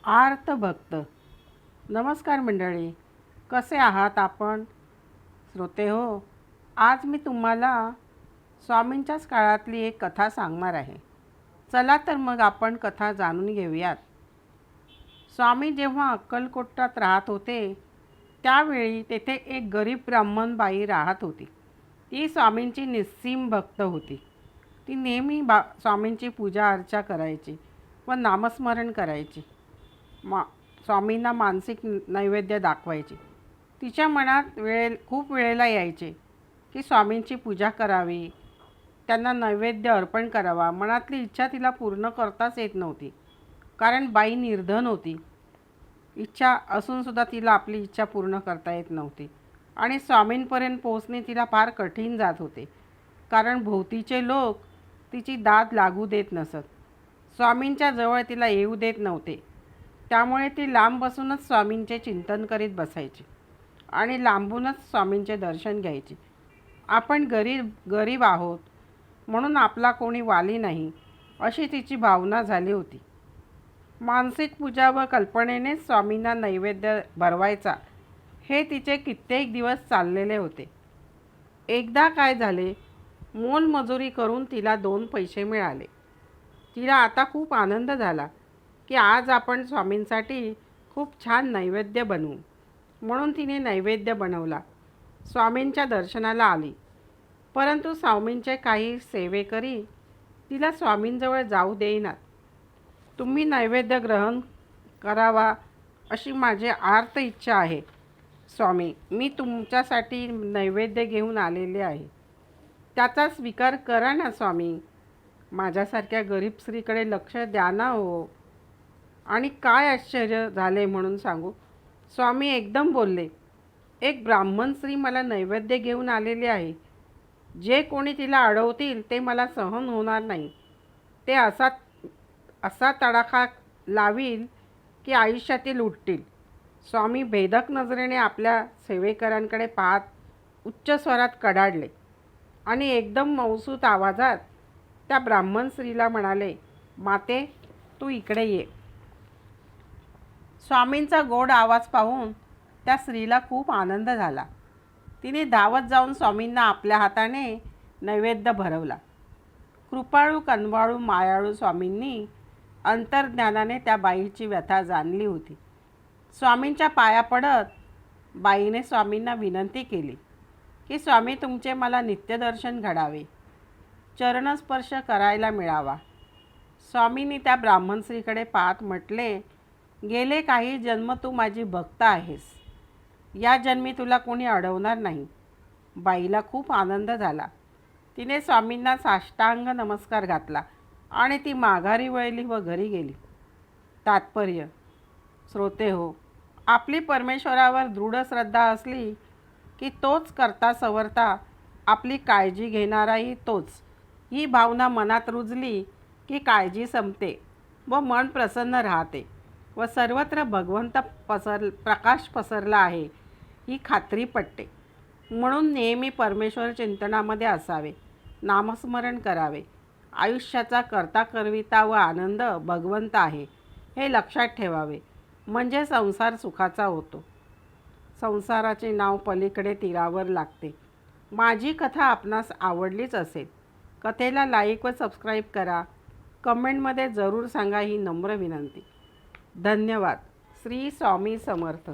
आर्त भक्त. नमस्कार मंडळी, कसे आहात आपण श्रोते हो. आज मी तुम्हाला स्वामींच्याच काळातली एक कथा सांगणार आहे. चला तर मग आपण कथा जाणून घेऊयात. स्वामी जेव्हा अक्कलकोटात राहत होते त्यावेळी तेथे एक गरीब ब्राह्मण बाई राहत होती. ती स्वामींची निस्सीम भक्त होती. ती नेहमी स्वामींची पूजा अर्चा करायची व नामस्मरण करायची. स्वामींना मानसिक नैवेद्य दाखवायची. तिच्या मनात खूप वेळेला यायचे की स्वामींची पूजा करावी, त्यांना नैवेद्य अर्पण करावा. मनातली इच्छा तिला पूर्ण करताच येत नव्हती, कारण बाई निर्धन होती. इच्छा असूनसुद्धा तिला आपली इच्छा पूर्ण करता येत नव्हती आणि स्वामींपर्यंत पोहोचणे तिला फार कठीण जात होते, कारण भोवतीचे लोक तिची दाद लागू देत नसत. स्वामींच्या जवळ तिला येऊ देत नव्हते. त्यामुळे ती लांब बसूनच स्वामींचे चिंतन करीत बसायची आणि लांबूनच स्वामींचे दर्शन घ्यायची. आपण गरीब आहोत म्हणून आपला कोणी वाली नाही, अशी तिची भावना झाली होती. मानसिक पूजा व कल्पनेनेच स्वामींना नैवेद्य भरवायचा हे तिचे कित्येक दिवस चाललेले होते. एकदा काय झाले, मोलमजुरी करून तिला 2 पैसे मिळाले. तिला आता खूप आनंद झाला की आज आपण स्वामींसाठी खूप छान नैवेद्य बनवू. म्हणून तिने नैवेद्य बनवला. स्वामींच्या दर्शनाला आली, परंतु स्वामींचे काही सेवेकरी तिला स्वामींजवळ जाऊ देईनात. तुम्ही नैवेद्य ग्रहण करावा अशी माझी आर्त इच्छा आहे स्वामी. मी तुमच्यासाठी नैवेद्य घेऊन आलेले आहे, त्याचा स्वीकार करा ना स्वामी. माझ्यासारख्या गरीब स्त्रीकडे लक्ष द्या ना हो. आणि काय आश्चर्य झाले म्हणून सांगू. स्वामी एकदम बोलले, एक ब्राह्मण स्त्री मला नैवेद्य घेऊन आलेली आहे. जे कोणी तिला अडवतील ते मला सहन होणार नाही. ते असा तडाखा लावील की आयुष्यातील उठतील. स्वामी भेदक नजरेने आपल्या सेवेकरांकडे पाहत उच्च स्वरात कडाडले आणि एकदम मौसूत आवाजात त्या ब्राह्मण स्त्रीला म्हणाले, माते, तू इकडे ये. स्वामींचा गोड आवाज पाहून त्या स्त्रीला खूप आनंद झाला. तिने धावत जाऊन स्वामींना आपल्या हाताने नैवेद्य भरवला. कृपाळू कनवाळू मायाळू स्वामींनी अंतर्ज्ञानाने त्या बाईची व्यथा जाणली होती. स्वामींच्या पाया पडत बाईने स्वामींना विनंती केली की स्वामी, तुमचे मला नित्यदर्शन घडावे, चरणस्पर्श करायला मिळावा. स्वामींनी त्या ब्राह्मण स्त्रीकडे पाहत म्हटले, गेले काही जन्म तू माझी भक्त आहेस. या जन्मी तुला कोणी अडवणार नाही. बाईला खूप आनंद झाला. तिने स्वामींना साष्टांग नमस्कार घातला आणि ती माघारी वळली व घरी गेली. तात्पर्य, श्रोते हो, आपली परमेश्वरावर दृढ श्रद्धा असली की तोच करता सवरता आपली काळजी घेणाराही तोच. ही भावना मनात रुजली की काळजी संपते व मन प्रसन्न राहते व सर्वत्र भगवंत प्रकाश पसरला आहे ही खात्री पटते. म्हणून नेहमी परमेश्वर चिंतनामध्ये असावे, नामस्मरण करावे. आयुष्याचा करता करविता व आनंद भगवंत आहे हे लक्षात ठेवावे, म्हणजे संसार सुखाचा होतो. संसाराचे नाव पलीकडे तीरावर लागते. माझी कथा आपणास आवडलीच असेल. कथेला लाईक व सबस्क्राईब करा. कमेंटमध्ये जरूर सांगा ही नम्र विनंती. धन्यवाद. श्री स्वामी समर्थ.